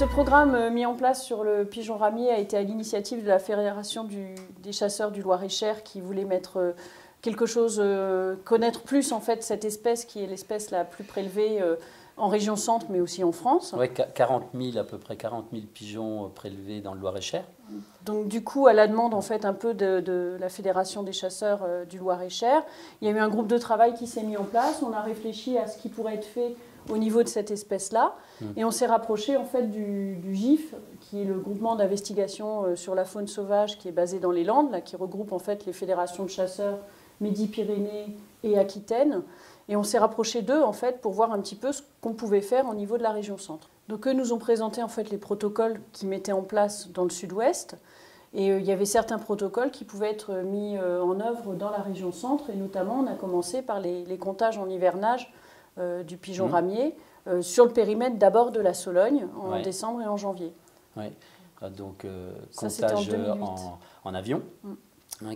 Ce programme mis en place sur le pigeon ramier a été à l'initiative de la Fédération des chasseurs du Loir-et-Cher qui voulait mettre quelque chose, connaître plus en fait cette espèce qui est l'espèce la plus prélevée en région centre mais aussi en France. Oui, à peu près 40 000 pigeons prélevés dans le Loir-et-Cher. Donc du coup, à la demande en fait un peu de la Fédération des chasseurs du Loir-et-Cher, il y a eu un groupe de travail qui s'est mis en place. On a réfléchi à ce qui pourrait être fait au niveau de cette espèce-là. Et on s'est rapproché en fait du GIF, qui est le groupement d'investigation sur la faune sauvage qui est basé dans les Landes, là, qui regroupe en fait les fédérations de chasseurs Midi-Pyrénées et Aquitaine. Et on s'est rapproché d'eux en fait pour voir un petit peu ce qu'on pouvait faire au niveau de la région centre. Donc eux nous ont présenté en fait les protocoles qu'ils mettaient en place dans le sud-ouest. Et il y avait certains protocoles qui pouvaient être mis en œuvre dans la région centre. Et notamment, on a commencé par les comptages en hivernage du pigeon ramier sur le périmètre d'abord de la Sologne en décembre et en janvier. Oui, donc comptage en avion.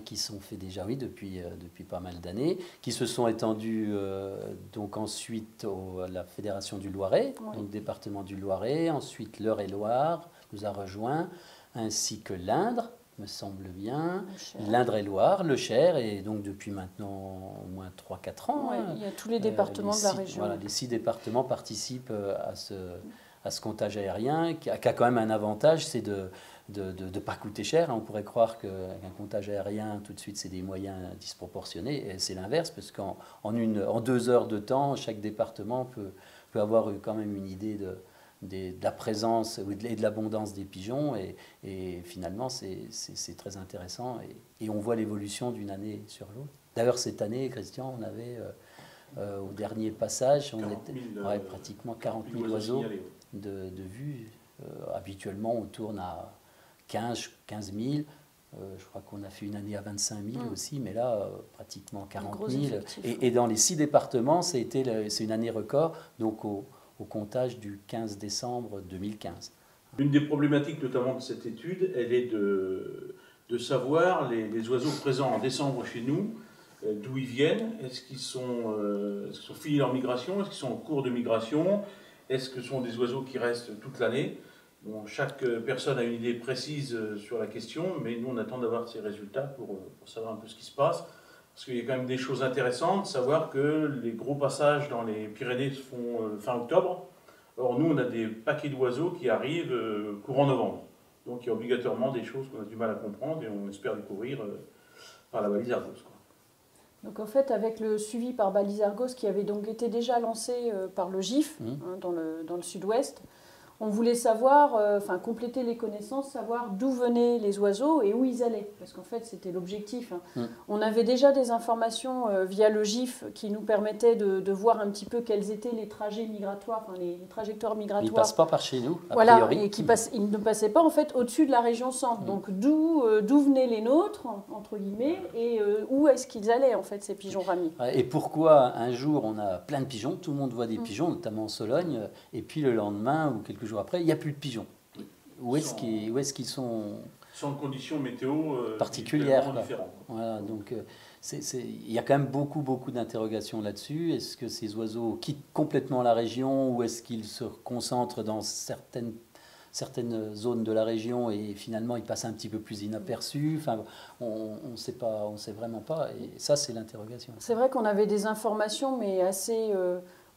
Qui sont faits déjà depuis pas mal d'années, qui se sont étendus donc ensuite à la Fédération du Loiret, donc département du Loiret, ensuite l'Eure-et-Loire nous a rejoint, ainsi que l'Indre, me semble bien, l'Indre-et-Loire, le Cher, et donc depuis maintenant au moins 3-4 ans. Il y a tous les départements de la région. Voilà, les 6 départements participent à ce comptage aérien, qui a quand même un avantage, c'est de ne pas coûter cher. On pourrait croire qu'un comptage aérien, tout de suite, c'est des moyens disproportionnés. Et c'est l'inverse, parce qu'en 2 heures de temps, chaque département peut avoir quand même une idée de la présence et de l'abondance des pigeons. Et finalement, c'est très intéressant. Et on voit l'évolution d'une année sur l'autre. D'ailleurs, cette année, Christian, on avait, au dernier passage, on était pratiquement 40 000 oiseaux de vue. Habituellement, on tourne à 15 000, je crois qu'on a fait une année à 25 000 aussi, mais là, pratiquement 40 000. Et dans les 6 départements, c'est une année record, donc au comptage du 15 décembre 2015. Une des problématiques notamment de cette étude, elle est de savoir les oiseaux présents en décembre chez nous, d'où ils viennent, est-ce qu'ils sont finis leur migration, est-ce qu'ils sont en cours de migration, est-ce que ce sont des oiseaux qui restent toute l'année? Bon, chaque personne a une idée précise sur la question, mais nous on attend d'avoir ces résultats pour savoir un peu ce qui se passe. Parce qu'il y a quand même des choses intéressantes, savoir que les gros passages dans les Pyrénées se font fin octobre. Or nous on a des paquets d'oiseaux qui arrivent courant novembre. Donc il y a obligatoirement des choses qu'on a du mal à comprendre et on espère découvrir par la balise Argos. Donc en fait, avec le suivi par balise Argos qui avait donc été déjà lancé par le GIF dans le sud-ouest, on voulait savoir, compléter les connaissances, savoir d'où venaient les oiseaux et où ils allaient. Parce qu'en fait, c'était l'objectif. On avait déjà des informations via le GIF qui nous permettaient de voir un petit peu quels étaient les trajets migratoires, les trajectoires migratoires. Ils ne passent pas par chez nous, a voilà, priori. Et ils ne passaient pas en fait au-dessus de la région centre. Donc d'où venaient les nôtres, entre guillemets, et où est-ce qu'ils allaient en fait, ces pigeons ramiers. Et pourquoi un jour on a plein de pigeons, tout le monde voit des pigeons, notamment en Sologne, et puis le lendemain ou quelques jours après, il n'y a plus de pigeons. Où est-ce qu'ils sont sans conditions météo particulières. Différentes. Voilà, donc il y a quand même beaucoup d'interrogations là-dessus. Est-ce que ces oiseaux quittent complètement la région ou est-ce qu'ils se concentrent dans certaines zones de la région et finalement ils passent un petit peu plus inaperçus? Enfin, on sait vraiment pas. Et ça, c'est l'interrogation. C'est vrai qu'on avait des informations, mais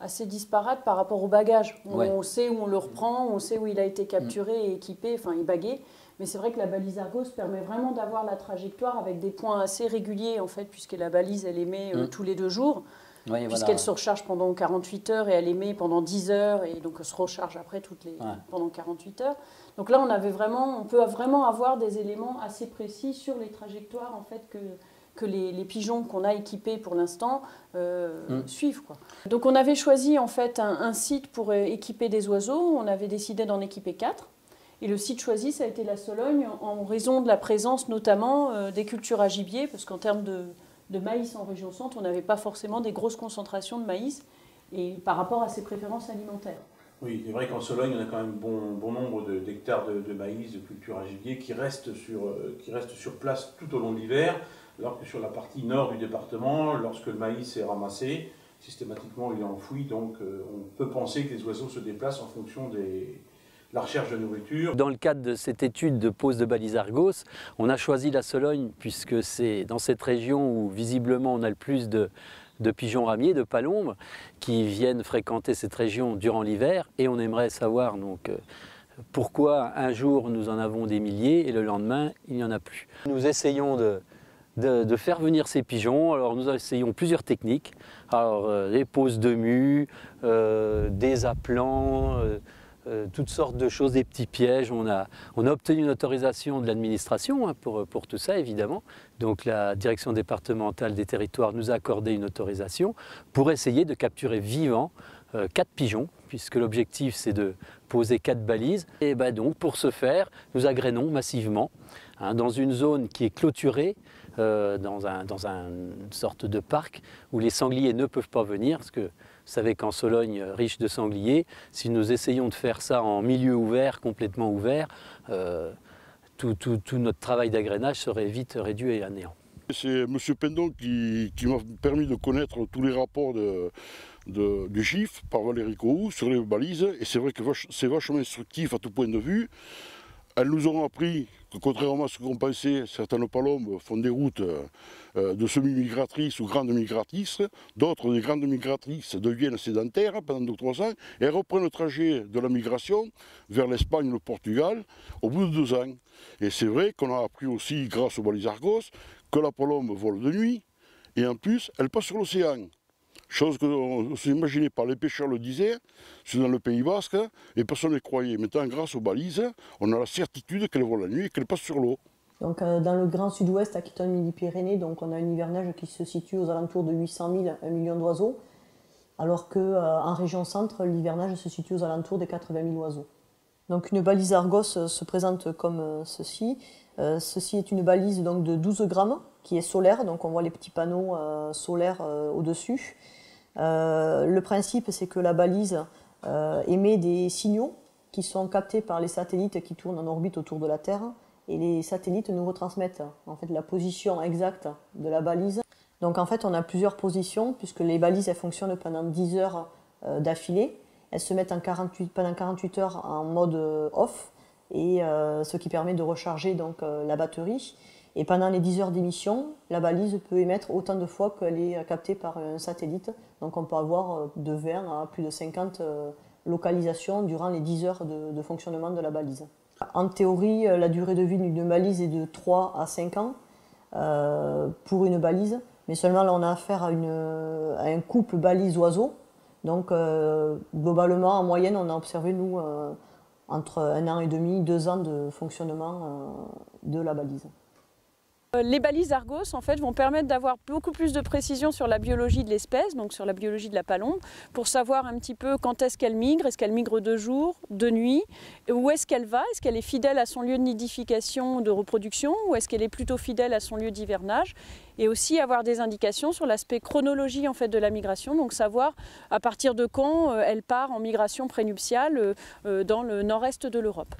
assez disparates par rapport au bagage. On sait où on le reprend, on sait où il a été capturé et équipé, et bagué. Mais c'est vrai que la balise Argos permet vraiment d'avoir la trajectoire avec des points assez réguliers, en fait, puisque la balise, elle émet tous les 2 jours, puisqu'elle se recharge pendant 48 heures et elle émet pendant 10 heures, et donc elle se recharge après pendant 48 heures. Donc là, on peut vraiment avoir des éléments assez précis sur les trajectoires, en fait, que les pigeons qu'on a équipés pour l'instant suivent, quoi. Donc on avait choisi en fait un site pour équiper des oiseaux. On avait décidé d'en équiper 4. Et le site choisi, ça a été la Sologne, en raison de la présence notamment des cultures à gibier, parce qu'en termes de maïs en région centre, on n'avait pas forcément des grosses concentrations de maïs, et par rapport à ses préférences alimentaires. Oui, c'est vrai qu'en Sologne, on a quand même bon nombre d'hectares de maïs, de cultures à gibier qui restent sur place tout au long de l'hiver, alors que sur la partie nord du département, lorsque le maïs est ramassé, systématiquement il est enfoui, donc on peut penser que les oiseaux se déplacent en fonction la recherche de nourriture. Dans le cadre de cette étude de pose de balises Argos, on a choisi la Sologne puisque c'est dans cette région où visiblement on a le plus de pigeons ramiers, de palombes, qui viennent fréquenter cette région durant l'hiver. Et on aimerait savoir donc pourquoi un jour nous en avons des milliers et le lendemain il n'y en a plus. Nous essayons de faire venir ces pigeons. Alors nous essayons plusieurs techniques. Alors des poses de mue, des appelants, toutes sortes de choses, des petits pièges. On a obtenu une autorisation de l'administration pour tout ça, évidemment. Donc la direction départementale des territoires nous a accordé une autorisation pour essayer de capturer vivants 4 pigeons, puisque l'objectif c'est de poser 4 balises. Et ben donc pour ce faire, nous agrénons massivement dans une zone qui est clôturée, dans une sorte de parc où les sangliers ne peuvent pas venir, parce que vous savez qu'en Sologne, riche de sangliers, si nous essayons de faire ça en milieu ouvert, complètement ouvert, tout notre travail d'agrainage serait vite réduit à néant. C'est M. Pendon qui m'a permis de connaître tous les rapports du GIF par Valérie Cohou sur les balises, et c'est vrai que c'est vachement instructif à tout point de vue. Elles nous ont appris que, contrairement à ce qu'on pensait, certaines palombes font des routes de semi-migratrices ou grandes migratrices. D'autres, des grandes migratrices, deviennent sédentaires pendant 2 ou 3 ans et elles reprennent le trajet de la migration vers l'Espagne ou le Portugal au bout de 2 ans. Et c'est vrai qu'on a appris aussi, grâce aux balises Argos, que la palombe vole de nuit et en plus, elle passe sur l'océan. Chose qu'on ne s'imaginait pas, les pêcheurs le disaient, c'est dans le Pays Basque, et personne ne les croyait. Maintenant, grâce aux balises, on a la certitude qu'elles volent la nuit et qu'elles passent sur l'eau. Donc, dans le Grand Sud-Ouest, Aquitaine, Midi-Pyrénées, donc on a un hivernage qui se situe aux alentours de 800 000 à 1 million d'oiseaux, alors qu'en région centre, l'hivernage se situe aux alentours de 80 000 oiseaux. Donc une balise Argos se présente comme ceci. Ceci est une balise donc, de 12 grammes qui est solaire, donc on voit les petits panneaux solaires au-dessus. Le principe, c'est que la balise émet des signaux qui sont captés par les satellites qui tournent en orbite autour de la Terre, et les satellites nous retransmettent en fait, la position exacte de la balise. Donc en fait, on a plusieurs positions, puisque les balises elles fonctionnent pendant 10 heures d'affilée. Elles se mettent pendant 48 heures en mode off, et ce qui permet de recharger donc, la batterie. Et pendant les 10 heures d'émission, la balise peut émettre autant de fois qu'elle est captée par un satellite. Donc on peut avoir de 20 à plus de 50 localisations durant les 10 heures de fonctionnement de la balise. En théorie, la durée de vie d'une balise est de 3 à 5 ans pour une balise. Mais seulement là, on a affaire à un couple balise-oiseau. Donc globalement, en moyenne, on a observé, nous, entre 1 an et demi, 2 ans de fonctionnement de la balise. Les balises Argos en fait, vont permettre d'avoir beaucoup plus de précision sur la biologie de l'espèce, donc sur la biologie de la palombe, pour savoir un petit peu quand est-ce qu'elle migre de jour, de nuit, où est-ce qu'elle va, est-ce qu'elle est fidèle à son lieu de nidification, de reproduction, ou est-ce qu'elle est plutôt fidèle à son lieu d'hivernage, et aussi avoir des indications sur l'aspect chronologie en fait, de la migration, donc savoir à partir de quand elle part en migration prénuptiale dans le nord-est de l'Europe.